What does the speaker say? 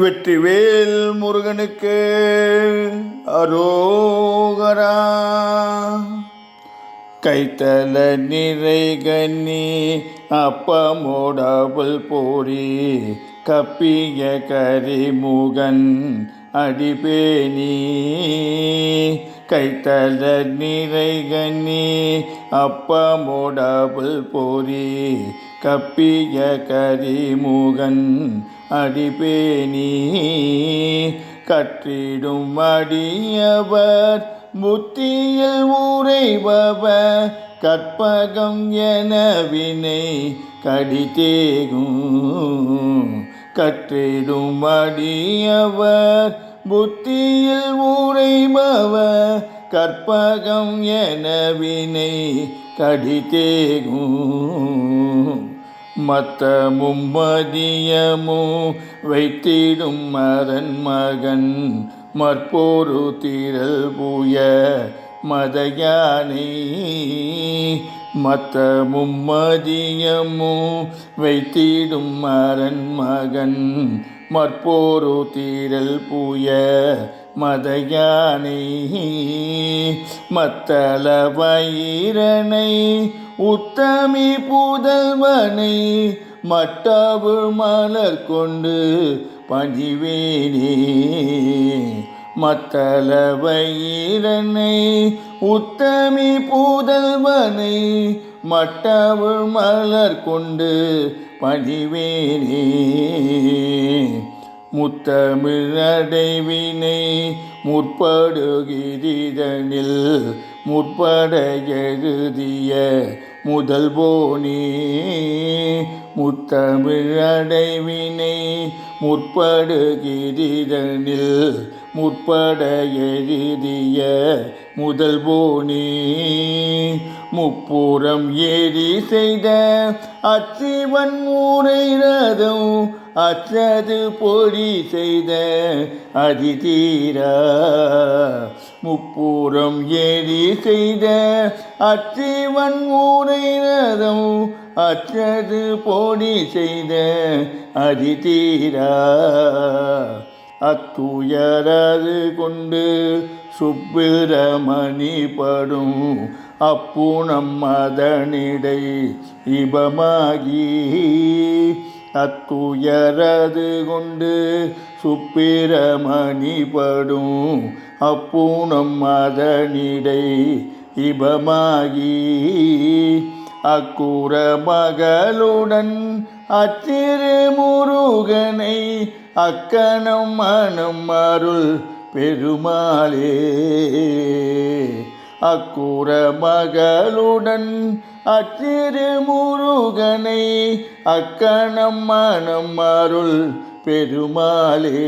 வெற்றிவேல் முருகனுக்கு அரோகரா. கைத்தல நிறை கண்ணி அப்பமோடபுல் போரி கப்பிய கரிமுகன் அடிபேணி. கைத்தல நிறை கண்ணி அப்பமோடபுல் போரி கப்பிய கரிமுகன் அடிபேணி. கற்றிடும் அடியவர் புத்தியில் உரைபவர் கற்பகம் என வினை கடிதேகும். கற்றிடும் அடியவர் புத்தியில் உரைபவர் கற்பகம் என வினை கடிதேகும். மத்தமும் மதியமும் வைத்திடும் மதன் மகன் மற்போரு திரள் புய மதயானை. மத்தமும் மதியமும் வைத்திடும் மரன் மகன் மற்போரு திரள் புய மதயானை. மத்தள வயிரனை உத்தமி புதல்வனை மட்டவுள் மலர் கொண்டு பணிவேனே. மத்தள வயிரனை உத்தமி புதல்வனை மட்டவுள் மலர் கொண்டு பணிவேனே. முத்தமிழ் அடைவினை முற்படுகிரிதனில் முற்பட எழுதிய முதல்வோனே. முத்தமிழ் அடைவினை முற்படுகிரிதனில் முற்பட எழுதிய முதல்வோனே. முப்புறம் ஏறி செய்த அச்சிவன் ஊரை ரதம் அச்சது பொடி செய்த அதிதீரா. முப்புறம் ஏறி செய்த அச்சிவன் ஊரை ரதம் அச்சது பொடி செய்த அதிதீரா. அத்துயரது கொண்டு சுப்பிரமணி படும் அப்புணம் மதனிடை இபமாகி. அத்துயரது கொண்டு சுப்பிரமணி படும் அப்புணம் மதனிடை இபமாகி. அக்குற மகளுடன் அச்சிறு முருகனை அக்கணம் மனம் அருள் பெருமாளே. அக்குற மகளுடன் அச்சிறு முருகனை அக்கணம் மனம் அருள் பெருமாளே.